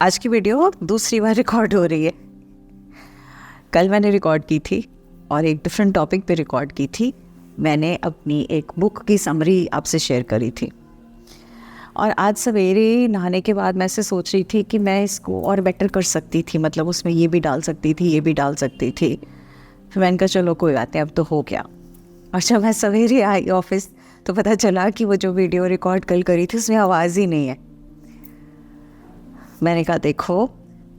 आज की वीडियो दूसरी बार रिकॉर्ड हो रही है। कल मैंने रिकॉर्ड की थी और एक डिफरेंट टॉपिक पे रिकॉर्ड की थी। मैंने अपनी एक बुक की समरी आपसे शेयर करी थी और आज सवेरे नहाने के बाद मैं ऐसे सोच रही थी कि मैं इसको और बेटर कर सकती थी, मतलब उसमें ये भी डाल सकती थी, ये भी डाल सकती थी। फिर मैंने कहा चलो कोई बात नहीं, अब तो हो गया। और जब मैं सवेरे आई ऑफिस तो पता चला कि वो जो वीडियो रिकॉर्ड कल करी थी उसमें आवाज़ ही नहीं है। मैंने कहा देखो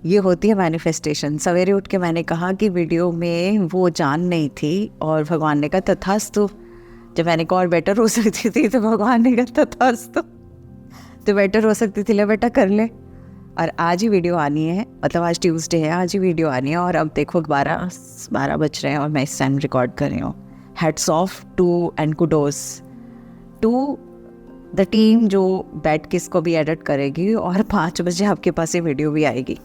ये होती है मैनिफेस्टेशन। सवेरे उठ के मैंने कहा कि वीडियो में वो जान नहीं थी और भगवान ने कहा तथास्तु। जब मैंने कहा और बेटर हो सकती थी तो भगवान ने कहा तथास्तु, तो बेटर हो सकती थी, ले बेटा कर ले। और आज ही वीडियो आनी है, मतलब आज ट्यूसडे है, आज ही वीडियो आनी है। और अब देखो 12 बज रहे हैं और मैं इस टाइम रिकॉर्ड कर रही हूँ। Hats off to and kudos to the team जो बैठ के इसको भी एडिट करेगी और 5 बजे आपके पास ये वीडियो भी आएगी।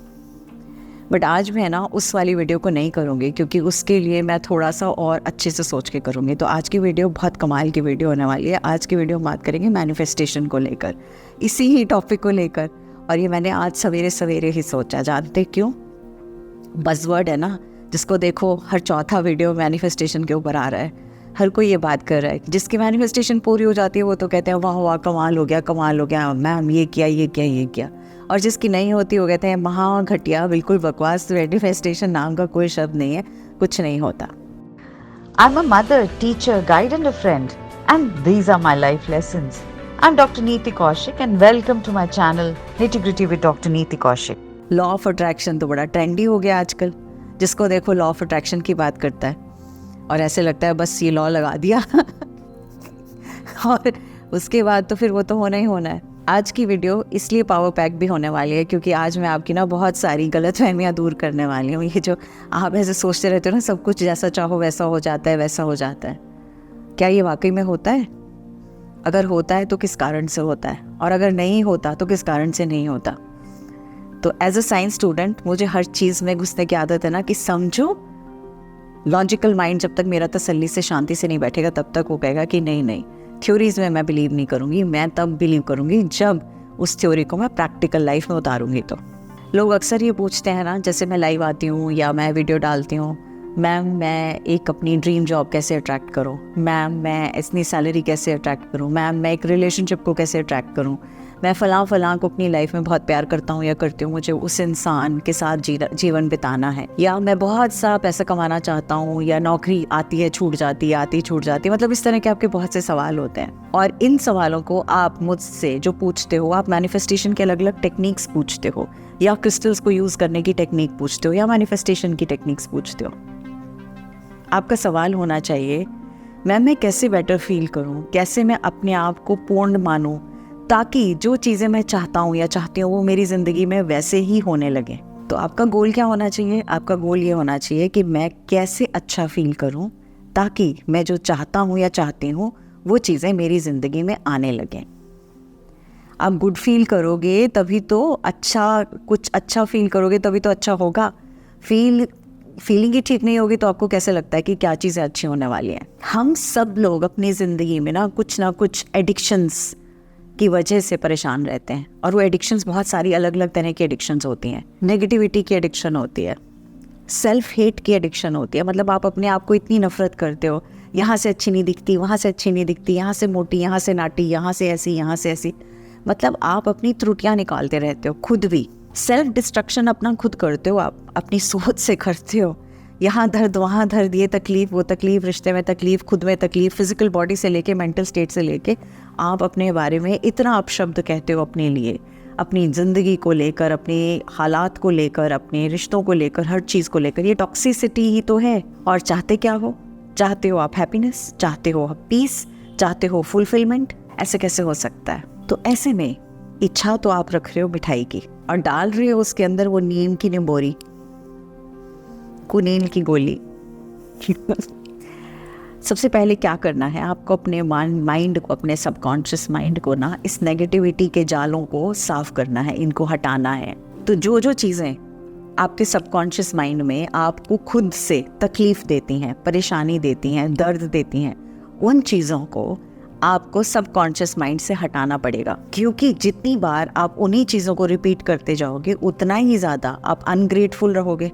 बट आज मैं ना उस वाली वीडियो को नहीं करूँगी क्योंकि उसके लिए मैं थोड़ा सा और अच्छे से सोच के करूँगी। तो आज की वीडियो बहुत कमाल की वीडियो होने वाली है। आज की वीडियो बात करेंगे मैनिफेस्टेशन को लेकर, इसी ही टॉपिक को लेकर। और ये मैंने आज सवेरे सवेरे ही सोचा। जानते क्यों? बज़वर्ड है ना, जिसको देखो हर चौथा वीडियो मैनिफेस्टेशन के ऊपर आ रहा है। हर कोई ये बात कर रहा है। जिसकी मैनिफेस्टेशन पूरी हो जाती है वो तो कहते हैं वाह वाह कमाल हो गया मैम, ये किया ये किया ये किया। और जिसकी नहीं होती वो कहते हैं महा घटिया, बिल्कुल बकवास, मैनिफेस्टेशन नाम का कोई शब्द नहीं है, कुछ नहीं होता। I'm a mother, teacher, guide and a friend, and these are my life lessons. I'm Dr. Neeti Kaushik and welcome to my channel Nitty Gritty with Dr. Neeti Kaushik. Law of attraction तो बड़ा trendy हो गया आजकल। जिसको देखो law of attraction की बात करता है और ऐसे लगता है बस ये लॉ लगा दिया और उसके बाद तो फिर वो तो होना ही होना है। आज की वीडियो इसलिए पावर पैक भी होने वाली है क्योंकि आज मैं आपकी ना बहुत सारी गलतफहमियां दूर करने वाली हूँ। ये जो आप ऐसे सोचते रहते हो ना सब कुछ जैसा चाहो वैसा हो जाता है, वैसा हो जाता है, क्या ये वाकई में होता है? अगर होता है तो किस कारण से होता है, और अगर नहीं होता तो किस कारण से नहीं होता? तो एज अ साइंस स्टूडेंट मुझे हर चीज़ में घुसने की आदत है ना कि समझो। लॉजिकल माइंड जब तक मेरा तसल्ली से शांति से नहीं बैठेगा तब तक वो कहेगा कि नहीं नहीं, थ्योरीज में मैं बिलीव नहीं करूँगी। मैं तब बिलीव करूँगी जब उस थ्योरी को मैं प्रैक्टिकल लाइफ में उतारूँगी। तो लोग अक्सर ये पूछते हैं ना, जैसे मैं लाइव आती हूँ या मैं वीडियो डालती हूँ, मैम मैं एक अपनी ड्रीम जॉब कैसे अट्रैक्ट करूँ, मैम मैं इतनी सैलरी कैसे अट्रैक्ट करूँ, मैम मैं एक रिलेशनशिप को कैसे अट्रैक्ट करूँ, मैं फ़लाँ को अपनी लाइफ में बहुत प्यार करता हूँ या करती हूँ, मुझे उस इंसान के साथ जीवन बिताना है, या मैं बहुत सा पैसा कमाना चाहता हूँ, या नौकरी आती है छूट जाती है, आती छूट जाती है। मतलब इस तरह के आपके बहुत से सवाल होते हैं और इन सवालों को आप मुझसे जो पूछते हो, आप मैनिफेस्टेशन के अलग अलग टेक्निक्स पूछते हो, या क्रिस्टल्स को यूज़ करने की टेक्निक पूछते हो, या मैनिफेस्टेशन की टेक्निक्स पूछते हो। आपका सवाल होना चाहिए मैं कैसे बेटर फील करूं, कैसे मैं अपने आप को पूर्ण मानूं ताकि जो चीज़ें मैं चाहता हूं या चाहती हूं वो मेरी ज़िंदगी में वैसे ही होने लगे। तो आपका गोल क्या होना चाहिए? आपका गोल ये होना चाहिए कि मैं कैसे अच्छा फील करूं ताकि मैं जो चाहता हूं या चाहती हूं वो चीज़ें मेरी ज़िंदगी में आने लगें। आप गुड फील करोगे तभी तो कुछ अच्छा फील करोगे तभी तो अच्छा होगा। फीलिंग ही ठीक नहीं होगी तो आपको कैसे लगता है कि क्या चीज़ें अच्छी होने वाली हैं? हम सब लोग अपनी ज़िंदगी में ना कुछ एडिक्शंस की वजह से परेशान रहते हैं और वो एडिक्शंस बहुत सारी अलग अलग तरह की एडिक्शंस होती हैं। नेगेटिविटी की एडिक्शन होती है, सेल्फ हेट की एडिक्शन होती है, मतलब आप अपने आप को इतनी नफरत करते हो, यहाँ से अच्छी नहीं दिखती, वहाँ से अच्छी नहीं दिखती, यहाँ से मोटी, यहाँ से नाटी, यहाँ से ऐसी, यहाँ से ऐसी। मतलब आप अपनी त्रुटियाँ निकालते रहते हो खुद भी। सेल्फ डिस्ट्रक्शन अपना खुद करते हो, आप अपनी सोच से करते हो। यहाँ दर्द वहाँ दर्द, ये तकलीफ वो तकलीफ, रिश्ते में तकलीफ, खुद में तकलीफ, फिजिकल बॉडी से लेके मेंटल स्टेट से लेके आप अपने बारे में इतना अपशब्द कहते हो अपने लिए, अपनी ज़िंदगी को लेकर, अपने हालात को लेकर, अपने रिश्तों को लेकर, हर चीज़ को लेकर। ये टॉक्सिसिटी ही तो है। और चाहते क्या हो? चाहते हो आप हैप्पीनेस, चाहते हो आप पीस, चाहते हो फुलफिलमेंट। ऐसे कैसे हो सकता है? तो ऐसे में इच्छा तो आप रख रहे हो मिठाई की और डाल रहे हो उसके अंदर वो नीम की निम्बोरी, कुनील की गोली। सबसे पहले क्या करना है आपको? अपने माइंड को, अपने सबकॉन्शियस माइंड को ना इस नेगेटिविटी के जालों को साफ करना है, इनको हटाना है। तो जो चीज़ें आपके सबकॉन्शियस माइंड में आपको खुद से तकलीफ देती हैं, परेशानी देती हैं, दर्द देती हैं, उन चीज़ों को आपको सबकॉन्शियस माइंड से हटाना पड़ेगा, क्योंकि जितनी बार आप उन्हीं चीज़ों को रिपीट करते जाओगे उतना ही ज़्यादा आप अनग्रेटफुल रहोगे,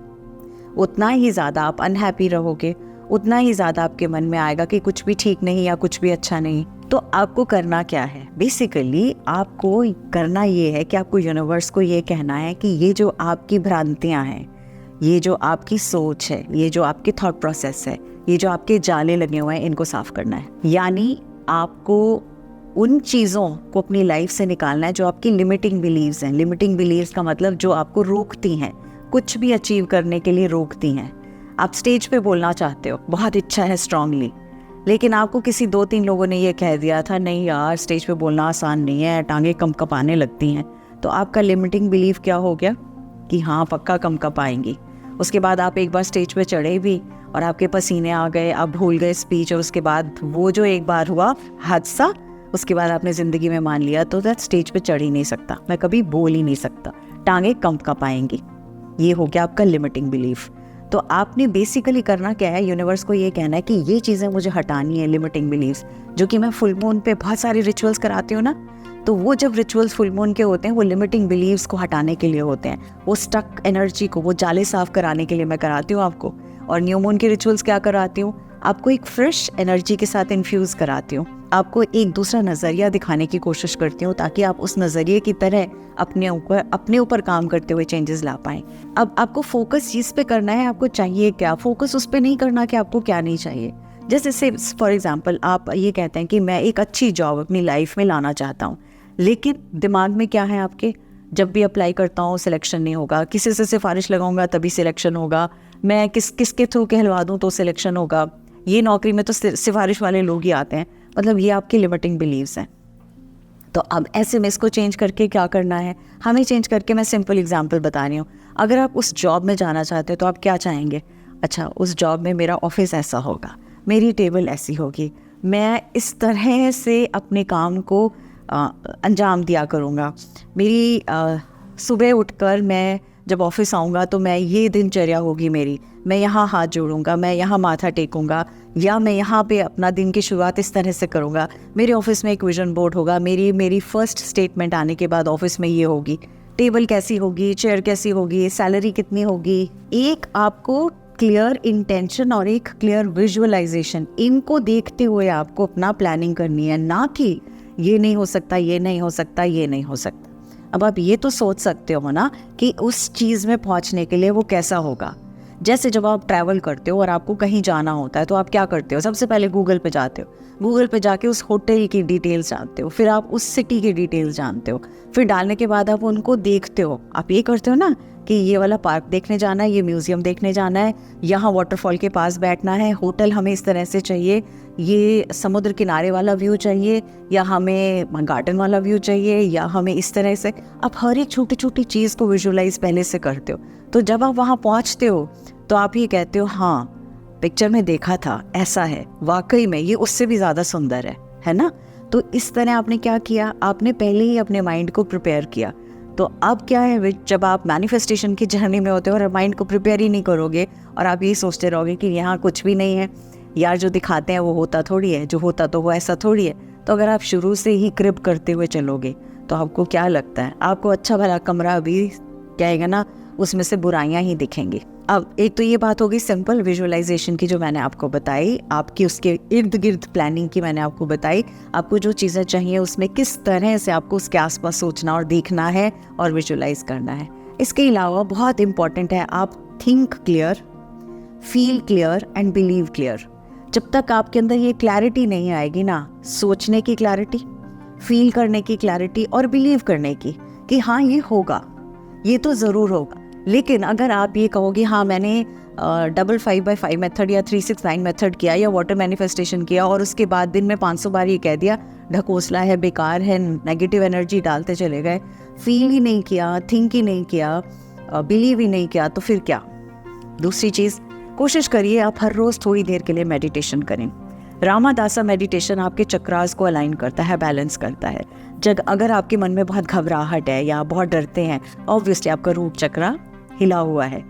उतना ही ज़्यादा आप अनहैप्पी रहोगे, उतना ही ज़्यादा आपके मन में आएगा कि कुछ भी ठीक नहीं या कुछ भी अच्छा नहीं। तो आपको करना क्या है, बेसिकली आपको करना ये है कि आपको यूनिवर्स को ये कहना है कि ये जो आपकी भ्रांतियाँ हैं, ये जो आपकी सोच है, ये जो आपके थॉट प्रोसेस है, ये जो आपके जाले लगे हुए हैं, इनको साफ करना है। यानी आपको उन चीज़ों को अपनी लाइफ से निकालना है जो आपकी लिमिटिंग बिलीव्स हैं। लिमिटिंग बिलीव्स का मतलब जो आपको रोकती हैं, कुछ भी अचीव करने के लिए रोकती हैं। आप स्टेज पे बोलना चाहते हो, बहुत इच्छा है स्ट्रांगली, लेकिन आपको किसी 2-3 लोगों ने ये कह दिया था, नहीं यार स्टेज पे बोलना आसान नहीं है, टांगे कंपकपाने लगती हैं। तो आपका लिमिटिंग बिलीफ क्या हो गया कि हाँ पक्का कंपकपाएंगी। उसके बाद आप एक बार स्टेज पे चढ़े भी और आपके पसीने आ गए, आप भूल गए स्पीच, और उसके बाद वो जो एक बार हुआ हादसा, उसके बाद आपने ज़िंदगी में मान लिया तो दैट स्टेज पे चढ़ ही नहीं सकता, मैं कभी बोल ही नहीं सकता, टांगे कंपकपाएंगी। ये हो गया आपका लिमिटिंग बिलीफ। तो आपने बेसिकली करना क्या है, यूनिवर्स को ये कहना है कि ये चीज़ें मुझे हटानी है, लिमिटिंग बिलीव्स। जो कि मैं फुल मून पे बहुत सारे रिचुअल्स कराती हूँ ना, तो वो जब रिचुअल्स फुल मून के होते हैं वो लिमिटिंग बिलीव्स को हटाने के लिए होते हैं, वो स्टक एनर्जी को, वो जाले साफ कराने के लिए मैं कराती हूँ आपको। और न्यू मून के रिचुअल्स क्या कराती हूँ, आपको एक फ्रेश एनर्जी के साथ इन्फ्यूज़ कराती हूँ, आपको एक दूसरा नज़रिया दिखाने की कोशिश करती हूँ ताकि आप उस नज़रिए की तरह अपने ऊपर काम करते हुए चेंजेस ला पाएँ। अब आपको फोकस चीज़ पे करना है, आपको चाहिए क्या, फोकस उस पर नहीं करना कि आपको क्या नहीं चाहिए। जैसे से फॉर एग्जांपल आप ये कहते हैं कि मैं एक अच्छी जॉब अपनी लाइफ में लाना चाहता हूँ, लेकिन दिमाग में क्या है आपके, जब भी अप्लाई करता हूँ सिलेक्शन नहीं होगा, किसी से सिफारिश लगाऊंगा तभी सिलेक्शन होगा, मैं किसके थ्रू कहलवा दूँ तो सिलेक्शन होगा, ये नौकरी में तो सिफारिश वाले लोग ही आते हैं। मतलब ये आपके लिमिटिंग बिलीव्स हैं। तो अब ऐसे में इसको चेंज करके क्या करना है, हमें चेंज करके, मैं सिंपल एग्जांपल बता रही हूँ। अगर आप उस जॉब में जाना चाहते हो तो आप क्या चाहेंगे, अच्छा उस जॉब में मेरा ऑफिस ऐसा होगा, मेरी टेबल ऐसी होगी, मैं इस तरह से अपने काम को अंजाम दिया करूँगा, मेरी सुबह उठकर मैं जब ऑफिस आऊँगा तो मैं ये दिनचर्या होगी मेरी, मैं यहाँ हाथ जोड़ूंगा, मैं यहाँ माथा टेकूंगा, या मैं यहाँ पे अपना दिन की शुरुआत इस तरह से करूँगा, मेरे ऑफिस में एक विजन बोर्ड होगा, मेरी फर्स्ट स्टेटमेंट आने के बाद ऑफिस में ये होगी, टेबल कैसी होगी, चेयर कैसी होगी, सैलरी कितनी होगी। एक आपको क्लियर इंटेंशन और एक क्लियर विजुअलाइजेशन, इनको देखते हुए आपको अपना प्लानिंग करनी है, ना कि ये नहीं हो सकता, ये नहीं हो सकता, ये नहीं हो सकता। अब आप ये तो सोच सकते हो ना कि उस चीज़ में पहुंचने के लिए वो कैसा होगा। जैसे जब आप ट्रैवल करते हो और आपको कहीं जाना होता है तो आप क्या करते हो, सबसे पहले गूगल पे जाते हो, गूगल पे जाके उस होटल की डिटेल्स जानते हो, फिर आप उस सिटी की डिटेल्स जानते हो, फिर डालने के बाद आप उनको देखते हो। आप ये करते हो ना कि ये वाला पार्क देखने जाना है, ये म्यूज़ियम देखने जाना है, यहाँ वाटरफॉल के पास बैठना है, होटल हमें इस तरह से चाहिए, ये समुद्र किनारे वाला व्यू चाहिए, या हमें गार्डन वाला व्यू चाहिए, या हमें इस तरह से। आप हर एक छोटी छोटी चीज़ को विजुअलाइज पहले से करते हो। तो जब आप वहाँ पहुँचते हो तो आप ये कहते हो, हाँ पिक्चर में देखा था ऐसा है, वाकई में ये उससे भी ज़्यादा सुंदर है ना। तो इस तरह आपने क्या किया, आपने पहले ही अपने माइंड को प्रिपेयर किया। तो अब क्या है, जब आप मैनिफेस्टेशन की जर्नी में होते हो और माइंड को प्रिपेयर ही नहीं करोगे और आप ये सोचते रहोगे कि यहाँ कुछ भी नहीं है, यार जो दिखाते हैं वो होता थोड़ी है, जो होता तो वो ऐसा थोड़ी है। तो अगर आप शुरू से ही क्रिप करते हुए चलोगे तो आपको क्या लगता है, आपको अच्छा भला कमरा भी कहेगा ना, उसमें से बुराइयां ही दिखेंगी। अब एक तो ये बात होगी सिंपल विजुअलाइजेशन की जो मैंने आपको बताई, आपकी उसके इर्द गिर्द प्लानिंग की मैंने आपको बताई, आपको जो चीज़ें चाहिए उसमें किस तरह से आपको उसके आसपास सोचना और देखना है और विजुअलाइज करना है। इसके अलावा बहुत इंपॉर्टेंट है, आप think clear, feel clear and believe clear. जब तक आपके अंदर ये क्लैरिटी नहीं आएगी ना, सोचने की क्लैरिटी, फील करने की क्लैरिटी और बिलीव करने की कि हाँ ये होगा, ये तो ज़रूर होगा। लेकिन अगर आप ये कहोगे हाँ मैंने 5x5 मेथड या 369 मेथड किया या वाटर मैनिफेस्टेशन किया और उसके बाद दिन में 500 बार ये कह दिया ढकोसला है, बेकार है, नेगेटिव एनर्जी डालते चले गए, फील ही नहीं किया, थिंक ही नहीं किया, बिलीव ही नहीं किया, तो फिर क्या। दूसरी चीज़, कोशिश करिए आप हर रोज़ थोड़ी देर के लिए मेडिटेशन करें। रामादासा मेडिटेशन आपके चक्रास को अलाइन करता है, बैलेंस करता है। अगर आपके मन में बहुत घबराहट है या बहुत डरते हैं, ऑब्वियसली आपका रूट चक्रा हिला हुआ है।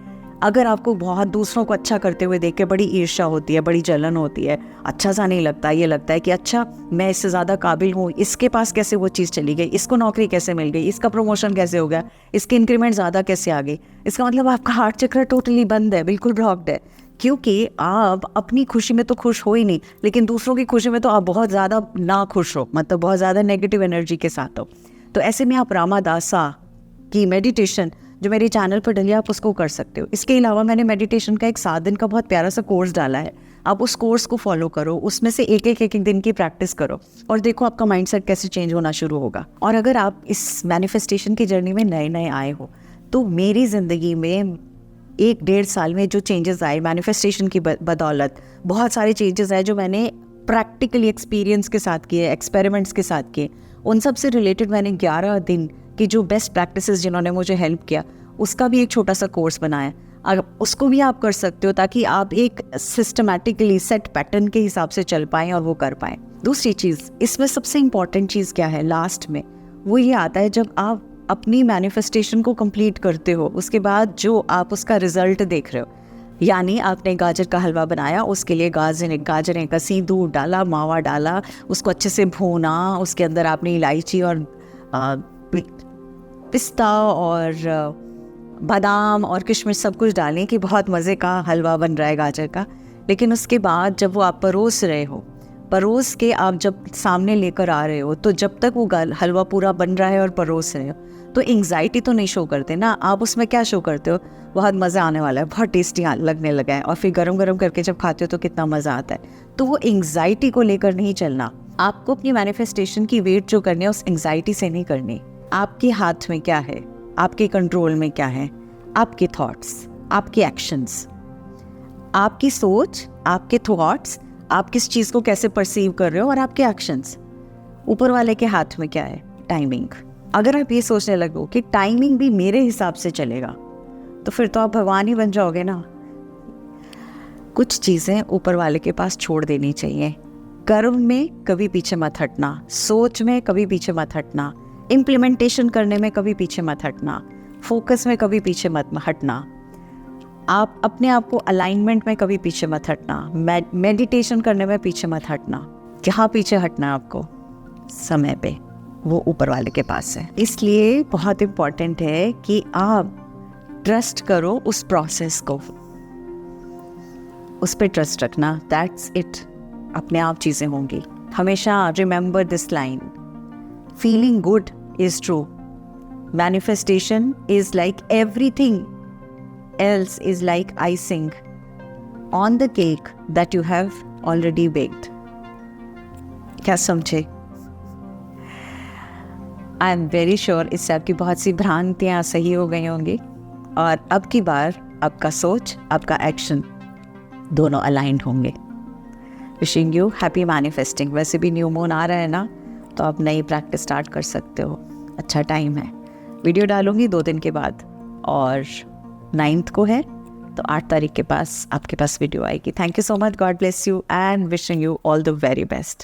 अगर आपको बहुत दूसरों को अच्छा करते हुए देख के बड़ी ईर्ष्या होती है, बड़ी जलन होती है, अच्छा सा नहीं लगता, ये लगता है कि अच्छा मैं इससे ज़्यादा काबिल हूँ, इसके पास कैसे वो चीज़ चली गई, इसको नौकरी कैसे मिल गई, इसका प्रमोशन कैसे हो गया, इसकी इंक्रीमेंट ज़्यादा कैसे आ गई, इसका मतलब आपका हार्ट चक्र टोटली बंद है, बिल्कुल ब्लॉक्ड है, क्योंकि आप अपनी खुशी में तो खुश हो ही नहीं, लेकिन दूसरों की खुशी में तो आप बहुत ज़्यादा ना खुश हो, मतलब बहुत ज़्यादा नेगेटिव एनर्जी के साथ हो। तो ऐसे में आप रामादासा की मेडिटेशन जो मेरे चैनल पर डली, आप उसको कर सकते हो। इसके अलावा मैंने मेडिटेशन का एक 7 दिन का बहुत प्यारा सा कोर्स डाला है, आप उस कोर्स को फॉलो करो, उसमें से एक दिन की प्रैक्टिस करो और देखो आपका माइंडसेट कैसे चेंज होना शुरू होगा। और अगर आप इस मैनिफेस्टेशन की जर्नी में नए आए हो, तो मेरी ज़िंदगी में 1-1.5 साल में जो चेंजेस आए मैनिफेस्टेशन की बदौलत, बहुत सारे चेंजेस आए जो मैंने प्रैक्टिकली एक्सपीरियंस के साथ किए, एक्सपेरिमेंट्स के साथ किए। उन सब से रिलेटेड मैंने 11 दिन की जो बेस्ट प्रैक्टिसेस जिन्होंने मुझे हेल्प किया, उसका भी एक छोटा सा कोर्स बनाया। अगर उसको भी आप कर सकते हो ताकि आप एक सिस्टमैटिकली सेट पैटर्न के हिसाब से चल पाएँ और वो कर पाएँ। दूसरी चीज़, इसमें सबसे इम्पॉर्टेंट चीज़ क्या है लास्ट में, वो ये आता है जब आप अपनी मैनिफेस्टेशन को कंप्लीट करते हो, उसके बाद जो आप उसका रिजल्ट देख रहे हो, यानी आपने गाजर का हलवा बनाया, उसके लिए गाजरें कसी, दूध डाला, मावा डाला, उसको अच्छे से भूना, उसके अंदर आपने इलायची और पिस्ता और बादाम और किशमिश सब कुछ डालें कि बहुत मज़े का हलवा बन रहा है गाजर का। लेकिन उसके बाद जब वो आप परोस रहे हो, परोस के आप जब सामने लेकर आ रहे हो, तो जब तक वो हलवा पूरा बन रहा है और परोस रहे हो, तो एंग्जाइटी तो नहीं शो करते ना, आप उसमें क्या शो करते हो, बहुत मज़ा आने वाला है, बहुत टेस्टी लगने लगा है, और फिर गरम करके जब खाते हो तो कितना मज़ा आता है। तो वो एंग्जाइटी को लेकर नहीं चलना, आपको अपनी मैनिफेस्टेशन की वेट जो करनी है उस एंग्जाइटी से नहीं करनी। आपके हाथ में क्या है, आपके कंट्रोल में क्या है, आपके थॉट्स, आपके एक्शंस, आपकी सोच, आपके थॉट्स, आप किस चीज़ को कैसे परसीव कर रहे हो, और आपके एक्शंस। ऊपर वाले के हाथ में क्या है, टाइमिंग। अगर आप ये सोचने लगो कि टाइमिंग भी मेरे हिसाब से चलेगा, तो फिर तो आप भगवान ही बन जाओगे ना। कुछ चीज़ें ऊपर वाले के पास छोड़ देनी चाहिए। कर्म में कभी पीछे मत हटना, सोच में कभी पीछे मत हटना, इम्प्लीमेंटेशन करने में कभी पीछे मत हटना, फोकस में कभी पीछे मत हटना, आप अपने आप को अलाइनमेंट में कभी पीछे मत हटना, मेडिटेशन करने में पीछे मत हटना। जहाँ पीछे हटना है आपको, समय पे, वो ऊपर वाले के पास है। इसलिए बहुत इम्पॉर्टेंट है कि आप ट्रस्ट करो उस प्रोसेस को, उस पर ट्रस्ट रखना, दैट्स इट। अपने आप चीज़ें होंगी। हमेशा remember this line, feeling good is true, manifestation is like everything else is like icing on the cake that you have already baked. क्या समझे? I am very sure इससे आपकी बहुत सी भ्रांतियाँ सही हो गई होंगी, और अब की बार आपका सोच, आपका एक्शन दोनों अलाइंड होंगे। Wishing you happy manifesting. वैसे भी न्यू मून आ रहा है ना, तो आप नई प्रैक्टिस स्टार्ट कर सकते हो, अच्छा टाइम है। वीडियो डालूंगी 2 दिन के बाद, और 9th को है, तो 8 तारीख के पास आपके पास वीडियो आएगी। Thank you so much, God bless you and wishing you all the very best.